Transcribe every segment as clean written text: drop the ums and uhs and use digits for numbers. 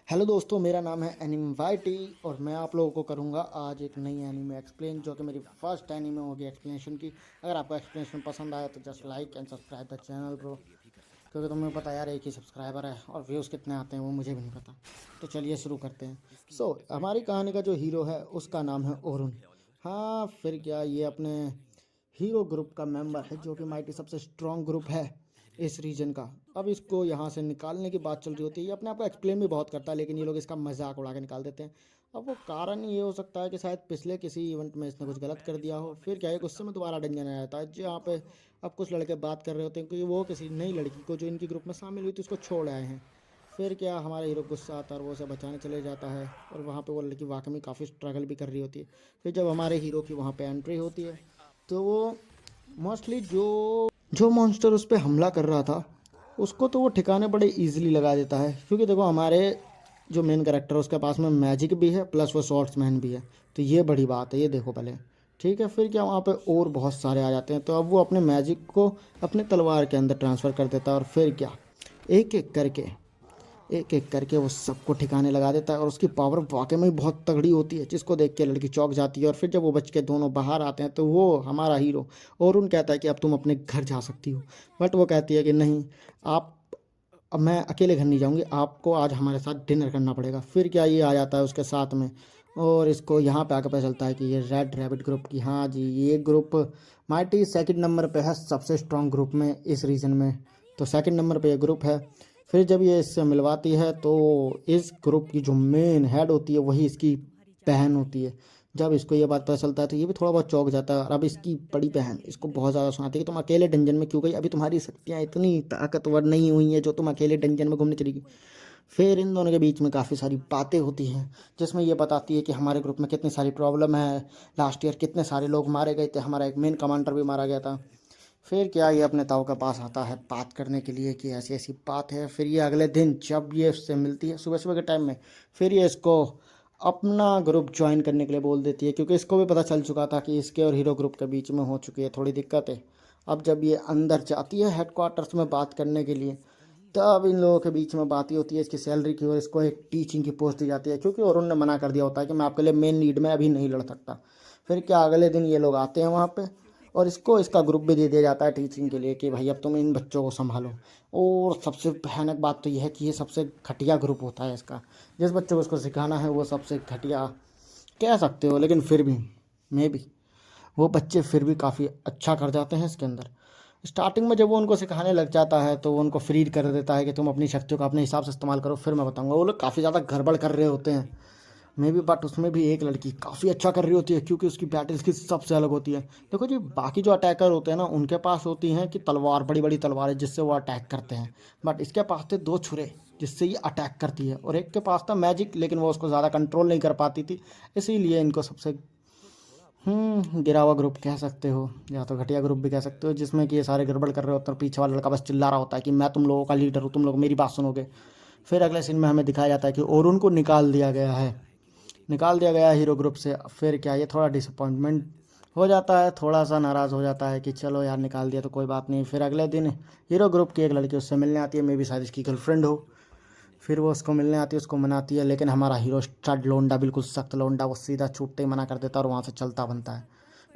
Hello दोस्तों, मेरा नाम है एनिमे वाईटी और मैं आप लोगों को करूंगा आज एक नई एनिमे एक्सप्लेन जो कि मेरी फर्स्ट एनिमे होगी एक्सप्लेनेशन की। अगर आपको एक्सप्लेनेशन पसंद आया तो just like and subscribe the channel bro, क्योंकि तुम्हें पता यार एक ही सब्सक्राइबर है और व्यूज़ कितने आते हैं वो मुझे भी नहीं पता। तो चलिए शुरू करते हैं। हमारी कहानी का जो हीरो है उसका नाम है ओरुन। हाँ, फिर क्या, ये अपने हीरो ग्रुप का मेंबर है जो कि माइटी सबसे स्ट्रॉन्ग ग्रुप है इस रीजन का। अब इसको यहाँ से निकालने की बात चल रही होती है। ये अपने आप को एक्सप्लेन भी बहुत करता है लेकिन ये लोग इसका मजाक उड़ा के निकाल देते हैं। अब वो कारण ये हो सकता है कि शायद पिछले किसी इवेंट में इसने कुछ गलत कर दिया हो। फिर क्या है, गुस्से में दोबारा डंजन आ जाता है जहाँ पे अब कुछ लड़के बात कर रहे होते हैं कि वो किसी नई लड़की को जो इनकी ग्रुप में शामिल हुई थी उसको छोड़ आए हैं। फिर क्या, हमारा हीरो गुस्सा आता है और वो उसे बचाने चले जाता है और वहाँ पे वो लड़की वाकई में काफ़ी स्ट्रगल भी कर रही होती है। फिर जब हमारे हीरो की वहाँ पे एंट्री होती है तो वो मोस्टली जो जो मॉन्स्टर उस पर हमला कर रहा था उसको तो वो ठिकाने बड़े इजीली लगा देता है, क्योंकि देखो हमारे जो मेन कैरेक्टर है उसके पास में मैजिक भी है प्लस वो स्वॉर्ड्समैन भी है। तो ये बड़ी बात है, ये देखो पहले। ठीक है, फिर क्या वहाँ पे और बहुत सारे आ जाते हैं तो अब वो अपने मैजिक को अपने तलवार के अंदर ट्रांसफ़र कर देता है और फिर क्या, एक एक एक करके वो सबको ठिकाने लगा देता है और उसकी पावर वाकई में बहुत तगड़ी होती है जिसको देख के लड़की चौंक जाती है। और फिर जब वो बच के दोनों बाहर आते हैं तो वो हमारा हीरो और उन कहता है कि अब तुम अपने घर जा सकती हो। बट वो कहती है कि नहीं, आप, अब मैं अकेले घर नहीं जाऊंगी, आपको आज हमारे साथ डिनर करना पड़ेगा। फिर क्या, ये आ जाता है उसके साथ में और इसको यहाँ पे आकर पता चलता है कि ये रेड रैबिट ग्रुप की, हाँ जी, ये ग्रुप माइटी सेकंड नंबर पे है सबसे स्ट्रॉन्ग ग्रुप में इस रीजन में। तो सेकंड नंबर पे ये ग्रुप है। फिर जब ये इससे मिलवाती है तो इस ग्रुप की जो मेन हेड होती है वही इसकी बहन होती है। जब इसको ये बात पता चलता है तो ये भी थोड़ा बहुत चौंक जाता है और अब इसकी बड़ी बहन इसको बहुत ज़्यादा सुनाती है कि तुम अकेले डंजन में क्यों गई, अभी तुम्हारी शक्तियाँ इतनी ताकतवर नहीं हुई हैं जो तुम अकेले डंजन में घूमने चली गई। फिर इन दोनों के बीच में काफ़ी सारी बातें होती हैं जिसमें ये बताती है कि हमारे ग्रुप में कितनी सारी प्रॉब्लम है, लास्ट ईयर कितने सारे लोग मारे गए थे, हमारा एक मेन कमांडर भी मारा गया था। फिर क्या, ये अपने ताऊ के पास आता है बात करने के लिए कि ऐसी ऐसी बात है। फिर ये अगले दिन जब ये उससे मिलती है सुबह सुबह के टाइम में, फिर ये इसको अपना ग्रुप ज्वाइन करने के लिए बोल देती है, क्योंकि इसको भी पता चल चुका था कि इसके और हीरो ग्रुप के बीच में हो चुकी है थोड़ी दिक्कतें। अब जब ये अंदर जाती है हेडक्वार्टर्स में बात करने के लिए तब इन लोगों के बीच में बात ही होती है इसकी सैलरी की, और इसको एक टीचिंग की पोस्ट दी जाती है क्योंकि और उन्होंने मना कर दिया होता है कि मैं आपके लिए मेन नीड में अभी नहीं लड़ सकता। फिर क्या, अगले दिन ये लोग आते हैं वहाँ पे और इसको इसका ग्रुप भी दे दिया जाता है टीचिंग के लिए कि भाई अब तुम इन बच्चों को संभालो। और सबसे भयानक बात तो यह है कि ये सबसे घटिया ग्रुप होता है इसका। जिस बच्चे को इसको सिखाना है वो सबसे घटिया कह सकते हो, लेकिन फिर भी मे भी वो बच्चे फिर भी काफ़ी अच्छा कर जाते हैं इसके अंदर। स्टार्टिंग में जब वो उनको सिखाने लग जाता है तो वो उनको फ्री कर देता है कि तुम अपनी शक्तियों का अपने हिसाब से इस्तेमाल करो, फिर मैं बताऊंगा। वो लोग काफ़ी ज़्यादा गड़बड़ कर रहे होते हैं मे बी, बट उसमें भी एक लड़की काफ़ी अच्छा कर रही होती है क्योंकि उसकी बैटल स्किल सबसे अलग होती है। देखो जी, बाकी जो अटैकर होते हैं ना उनके पास होती हैं कि तलवार, बड़ी बड़ी तलवारें जिससे वो अटैक करते हैं, बट इसके पास थे दो छुरे जिससे ये अटैक करती है, और एक के पास था मैजिक लेकिन वो उसको ज़्यादा कंट्रोल नहीं कर पाती थी। इसीलिए इनको सबसे गिरा हुआ ग्रुप कह सकते हो या तो घटिया ग्रुप भी कह सकते हो, जिसमें कि ये सारे गड़बड़ कर रहे होते हैं, पीछे वाला लड़का बस चिल्ला रहा होता है कि मैं तुम लोगों का लीडर हूँ, तुम लोग मेरी बात सुनोगे। फिर अगले सीन में हमें दिखाया जाता है कि और उनको निकाल दिया गया है हीरो ग्रुप से। फिर क्या, ये थोड़ा डिसअपॉइंटमेंट हो जाता है, थोड़ा सा नाराज़ हो जाता है कि चलो यार निकाल दिया तो कोई बात नहीं। फिर अगले दिन हीरो ग्रुप की एक लड़की उससे मिलने आती है, मे बी शायद इसकी गर्लफ्रेंड हो। फिर वो उसको मिलने आती है, उसको मनाती है, लेकिन हमारा हीरो स्टड लोंडा, बिल्कुल सख्त लोंडा, वो सीधा छूटते ही मना कर देता है और वहाँ से चलता बनता है।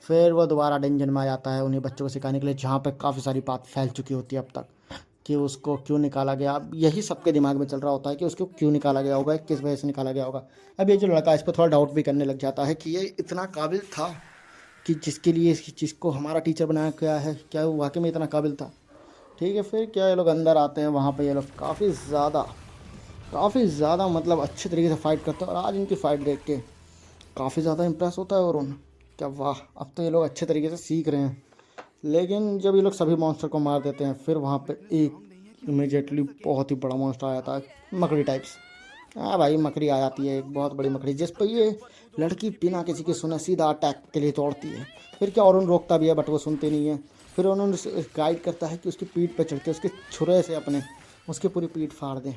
फिर वो दोबारा डेंजन में आ जाता है उन्हीं बच्चों को सिखाने के लिए जहाँ पे काफ़ी सारी बात फैल चुकी होती है अब तक कि उसको क्यों निकाला गया। अब यही सबके दिमाग में चल रहा होता है कि उसको क्यों निकाला गया होगा, किस वजह से निकाला गया होगा। अब ये जो लड़का है इस पर थोड़ा डाउट भी करने लग जाता है कि ये इतना काबिल था कि जिसके लिए इसकी चीज़ को हमारा टीचर बनाया गया है, क्या वो वाकई में इतना काबिल था। ठीक है, फिर क्या, ये लोग अंदर आते हैं, वहाँ पे ये लोग काफ़ी ज़्यादा मतलब अच्छे तरीके से फाइट करते हैं और आज इनकी फ़ाइट देख के काफ़ी ज़्यादा इम्प्रेस होता है। और उन क्या, वाह, अब तो ये लोग अच्छे तरीके से सीख रहे हैं। लेकिन जब ये लोग सभी मॉन्स्टर को मार देते हैं फिर वहाँ पे एक इमीडिएटली बहुत ही बड़ा मॉन्स्टर आ जाता है, मकड़ी टाइप्स। हाँ भाई, मकड़ी आ जाती है, एक बहुत बड़ी मकड़ी, जिस पर ये लड़की बिना किसी के सुने सीधा अटैक के लिए दौड़ती है। फिर क्या, और रोकता भी है बट वो सुनते नहीं है। फिर उन्होंने गाइड करता है कि उसकी पीठ पर चढ़ के उसके छुरे से अपने उसकी पूरी पीठ फाड़ दें।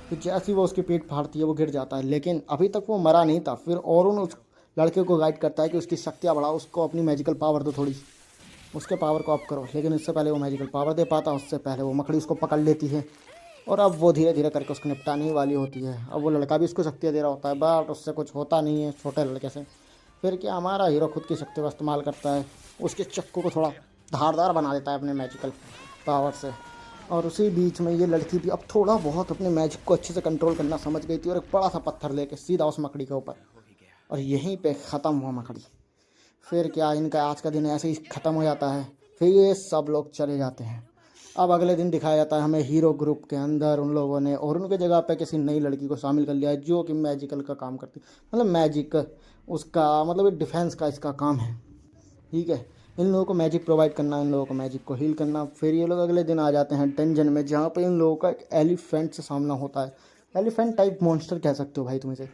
फिर जैसे ही वो उसकी पीठ फाड़ती है वो गिर जाता है, लेकिन अभी तक वो मरा नहीं था। फिर और उस लड़के को गाइड करता है कि उसकी शक्तियाँ बढ़ाओ, उसको अपनी मैजिकल पावर दो थोड़ी, उसके पावर को अप करो। लेकिन इससे पहले वो मैजिकल पावर दे पाता, उससे पहले वो मकड़ी उसको पकड़ लेती है और अब वो धीरे धीरे करके उसको निपटाने ही वाली होती है। अब वो लड़का भी उसको शक्तियाँ दे रहा होता है, बट उससे कुछ होता नहीं है छोटे लड़के से। फिर क्या, हमारा हीरो खुद की शक्ति का इस्तेमाल करता है, उसके चक्कू को थोड़ा धारदार बना देता है अपने मैजिकल पावर से। और उसी बीच में ये लड़की भी अब थोड़ा बहुत अपने मैजिक को अच्छे से कंट्रोल करना समझ गई थी, और एक बड़ा सा पत्थर लेके सीधा उस मकड़ी के ऊपर, और यहीं पे ख़त्म हुआ मकड़ी। फिर क्या, इनका आज का दिन ऐसे ही ख़त्म हो जाता है। फिर ये सब लोग चले जाते हैं। अब अगले दिन दिखाया जाता है हमें हीरो ग्रुप के अंदर उन लोगों ने और उनके जगह पे किसी नई लड़की को शामिल कर लिया है, जो कि मैजिकल का काम करती, मतलब मैजिक उसका मतलब डिफेंस का इसका काम है। ठीक है, इन लोगों को मैजिक प्रोवाइड करना, इन लोगों को मैजिक को हील करना। फिर ये लोग अगले दिन आ जाते हैं डंजन में, जहाँ पे इन लोगों का एक एलिफेंट से सामना होता है। एलिफेंट टाइप मॉन्स्टर कह सकते हो भाई तुम इसे।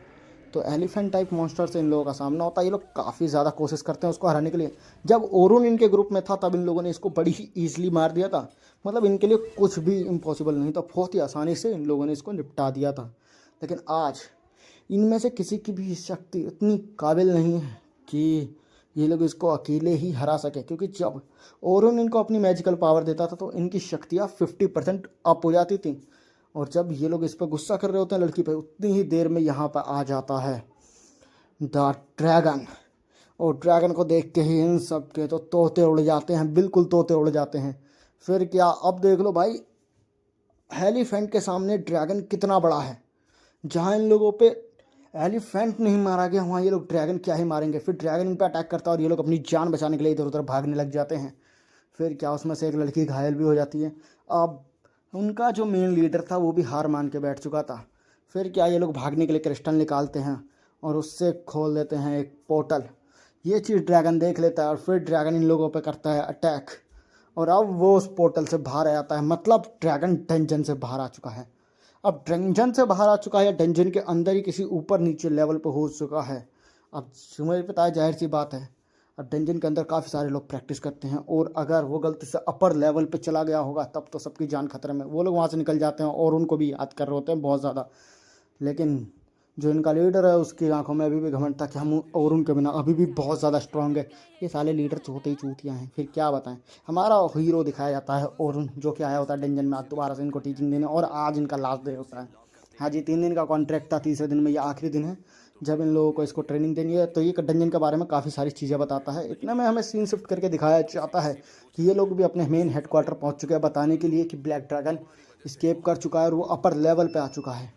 तो एलिफेंट टाइप मॉन्स्टर से इन लोगों का सामना होता है। ये लोग काफ़ी ज़्यादा कोशिश करते हैं उसको हराने के लिए। जब ओरुन इनके ग्रुप में था तब इन लोगों ने इसको बड़ी ही ईजिली मार दिया था, मतलब इनके लिए कुछ भी इम्पॉसिबल नहीं था, बहुत ही आसानी से इन लोगों ने इसको निपटा दिया था। लेकिन आज इनमें से किसी की भी शक्ति इतनी काबिल नहीं है कि ये लोग इसको अकेले ही हरा सके, क्योंकि जब ओरुन इनको अपनी मैजिकल पावर देता था तो इनकी शक्तियाँ 50% अप हो जाती थी। और जब ये लोग इस पर गुस्सा कर रहे होते हैं लड़की पे, उतनी ही देर में यहाँ पर आ जाता है द ड्रैगन। और ड्रैगन को देख के ही इन सब के तो तोते उड़ जाते हैं, बिल्कुल तोते उड़ जाते हैं। फिर क्या, अब देख लो भाई, एलिफेंट के सामने ड्रैगन कितना बड़ा है। जहाँ इन लोगों पे एलिफेंट नहीं मारा गया, वहाँ ये लोग ड्रैगन क्या ही मारेंगे। फिर ड्रैगन इन पर अटैक करता है और ये लोग अपनी जान बचाने के लिए इधर उधर भागने लग जाते हैं। फिर क्या, उसमें से एक लड़की घायल भी हो जाती है। अब उनका जो मेन लीडर था वो भी हार मान के बैठ चुका था। फिर क्या, ये लोग भागने के लिए क्रिस्टल निकालते हैं और उससे खोल देते हैं एक पोर्टल। ये चीज़ ड्रैगन देख लेता है और फिर ड्रैगन इन लोगों पे करता है अटैक, और अब वो उस पोर्टल से बाहर आ जाता है। मतलब ड्रैगन डंजन से बाहर आ चुका है। अब डंजन से बाहर आ चुका है या डंजन के अंदर ही किसी ऊपर नीचे लेवल पर हो चुका है। अब मुझे पता है, जाहिर सी बात है, अब डंजन के अंदर काफ़ी सारे लोग प्रैक्टिस करते हैं, और अगर वो गलती से अपर लेवल पे चला गया होगा तब तो सबकी जान खतरे में। वो लोग वहाँ से निकल जाते हैं और उनको भी याद कर रहे होते हैं बहुत ज़्यादा। लेकिन जो इनका लीडर है उसकी आंखों में अभी भी घमंड था कि हम और उनके बिना अभी भी बहुत ज़्यादा स्ट्रांग है। ये साले लीडर होते ही चूतियाँ हैं। फिर क्या बताएं, हमारा हीरो दिखाया जाता है और जो कि आया होता है डंजन में आज दोबारा से इनको टीचिंग देने, और आज इनका लास्ट डे होता है। हाँ जी, 3 दिन का कॉन्ट्रैक्ट था, तीसरे दिन में ये आखिरी दिन है जब इन लोगों को इसको ट्रेनिंग देनी है। तो ये डंजन के बारे में काफ़ी सारी चीज़ें बताता है। इतने में हमें सीन शिफ्ट करके दिखाया जाता है कि ये लोग भी अपने मेन हेडक्वार्टर पहुंच चुके हैं, बताने के लिए कि ब्लैक ड्रैगन स्केप कर चुका है और वो अपर लेवल पे आ चुका है।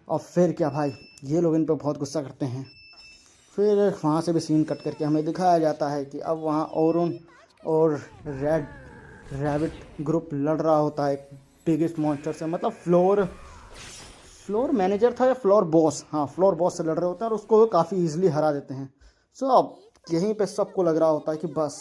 और फिर क्या भाई, ये लोग इन पर बहुत गुस्सा करते हैं। फिर वहाँ से भी सीन कट करके हमें दिखाया जाता है कि अब वहाँ ओरुन और रेड रैबिट ग्रुप लड़ रहा होता है बिगेस्ट मॉन्स्टर से, मतलब फ्लोर मैनेजर था या फ्लोर बॉस, हाँ फ्लोर बॉस से लड़ रहे होते हैं और उसको काफ़ी इजीली हरा देते हैं। सो अब यहीं पे सबको लग रहा होता है कि बस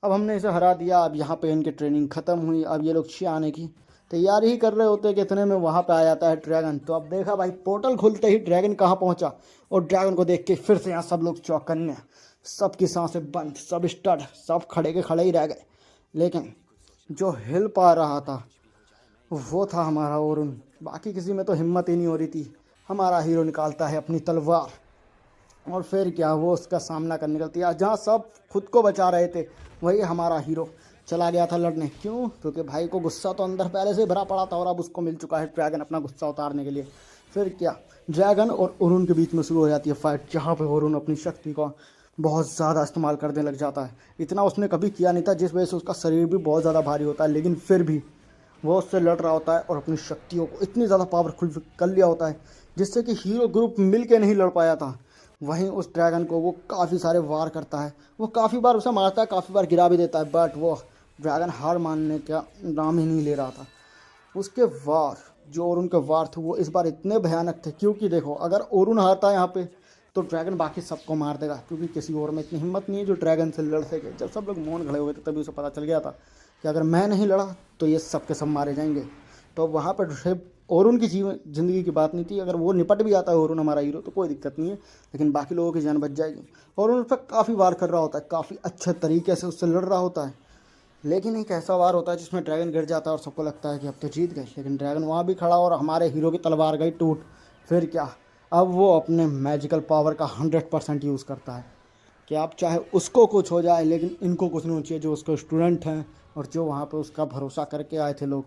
अब हमने इसे हरा दिया, अब यहाँ पे इनकी ट्रेनिंग ख़त्म हुई, अब ये लोग आने की तैयारी ही कर रहे होते हैं कि इतने में वहाँ पे आ जाता है ड्रैगन। तो अब देखा भाई, पोर्टल खुलते ही ड्रैगन कहाँ पहुँचा, और ड्रैगन को देख के फिर से यहाँ सब लोग चौकन्ने, सबकी सांसें बंद, सब स्टड, सब खड़े के खड़े ही रह गए। लेकिन जो हिल पा रहा था वो था हमारा ओरुन, बाकी किसी में तो हिम्मत ही नहीं हो रही थी। हमारा हीरो निकालता है अपनी तलवार, और फिर क्या, वो उसका सामना करने निकलती है। जहाँ सब खुद को बचा रहे थे वही हमारा हीरो चला गया था लड़ने। क्यों? क्योंकि भाई को गुस्सा तो अंदर पहले से भरा पड़ा था और अब उसको मिल चुका है ड्रैगन अपना गुस्सा उतारने के लिए। फिर क्या, ड्रैगन और ओरुन के बीच में शुरू हो जाती है फाइट, जहाँ पे ओरुन अपनी शक्ति का बहुत ज़्यादा इस्तेमाल करने लग जाता है। इतना उसने कभी किया नहीं था, जिस वजह से उसका शरीर भी बहुत ज़्यादा भारी होता है, लेकिन फिर भी वो उससे लड़ रहा होता है और अपनी शक्तियों को इतनी ज़्यादा पावरफुल कर लिया होता है जिससे कि हीरो ग्रुप मिल के नहीं लड़ पाया था। वहीं उस ड्रैगन को वो काफ़ी सारे वार करता है, वो काफ़ी बार उसे मारता है, काफ़ी बार गिरा भी देता है, बट वो ड्रैगन हार मानने का नाम ही नहीं ले रहा था। उसके वार जो ओरुन के वार थे वो इस बार इतने भयानक थे, क्योंकि देखो अगर ओरुन हारता है यहाँ पे तो ड्रैगन बाकी सबको मार देगा, क्योंकि किसी और में इतनी हिम्मत नहीं है जो ड्रैगन से लड़ सके। जब सब लोग मौन खड़े हुए थे तभी उसे पता चल गया था कि अगर मैं नहीं लड़ा तो ये सब के सब मारे जाएंगे। तो वहाँ पर सिर्फ ओरुन की ज़िंदगी की बात नहीं थी, अगर वो निपट भी आता है ओरुन हमारा हीरो तो कोई दिक्कत नहीं है, लेकिन बाकी लोगों की जान बच जाएगी। ओरुन उस पर काफ़ी वार कर रहा होता है, काफ़ी अच्छे तरीके से उससे लड़ रहा होता है, लेकिन एक ऐसा वार होता है जिसमें ड्रैगन गिर जाता है और सबको लगता है कि अब तो जीत गए, लेकिन ड्रैगन वहाँ भी खड़ा और हमारे हीरो की तलवार गई टूट। फिर क्या, अब वो अपने मैजिकल पावर का 100% यूज़ करता है कि आप चाहे उसको कुछ हो जाए लेकिन इनको कुछ नहीं होना चाहिए, जो उसके स्टूडेंट हैं और जो वहाँ पे उसका भरोसा करके आए थे लोग,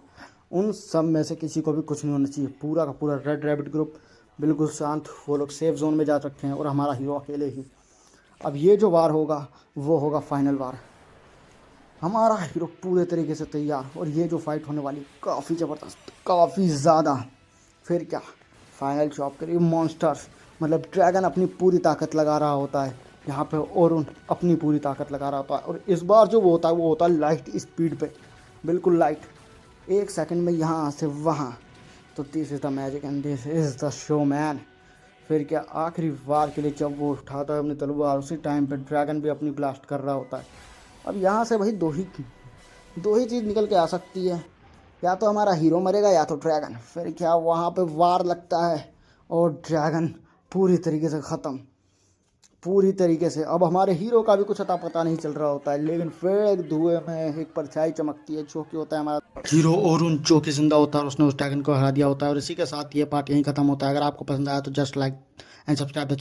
उन सब में से किसी को भी कुछ नहीं होना चाहिए। पूरा का पूरा रेड रैबिट ग्रुप बिल्कुल शांत, वो लोग सेफ जोन में जा रखे हैं और हमारा हीरो अकेले ही। अब ये जो वार होगा वो होगा फाइनल वार। हमारा हीरो पूरे तरीके से तैयार, और ये जो फाइट होने वाली काफ़ी ज़बरदस्त, काफ़ी ज़्यादा। फिर क्या, फाइनल चॉप करिए मॉन्स्टर्स, मतलब ड्रैगन अपनी पूरी ताकत लगा रहा होता है यहाँ पे, और अपनी पूरी ताकत लगा रहा होता है। और इस बार जो वो होता है लाइट स्पीड पे, बिल्कुल लाइट, 1 सेकंड में यहाँ से वहाँ। तो this is the magic and this is the show man. फिर क्या, आखिरी वार के लिए जब वो उठाता है अपनी तलवार, उसी टाइम पे ड्रैगन भी अपनी ब्लास्ट कर रहा होता है। अब यहाँ से भाई दो ही चीज़ निकल के आ सकती है, या तो हमारा हीरो मरेगा या तो ड्रैगन। फिर क्या, वहाँ पे वार लगता है और ड्रैगन पूरी तरीके से ख़त्म, पूरी तरीके से। अब हमारे हीरो का भी कुछ अता पता नहीं चल रहा होता है, लेकिन फिर एक धुएं में एक परछाई चमकती है, जो कि होता है हमारा हीरो और जो कि जिंदा होता है, और उसने उस ड्रैगन को हरा दिया होता है। और इसी के साथ ये पार्ट यहीं ख़त्म होता है। अगर आपको पसंद आया तो just like and subscribe the channel.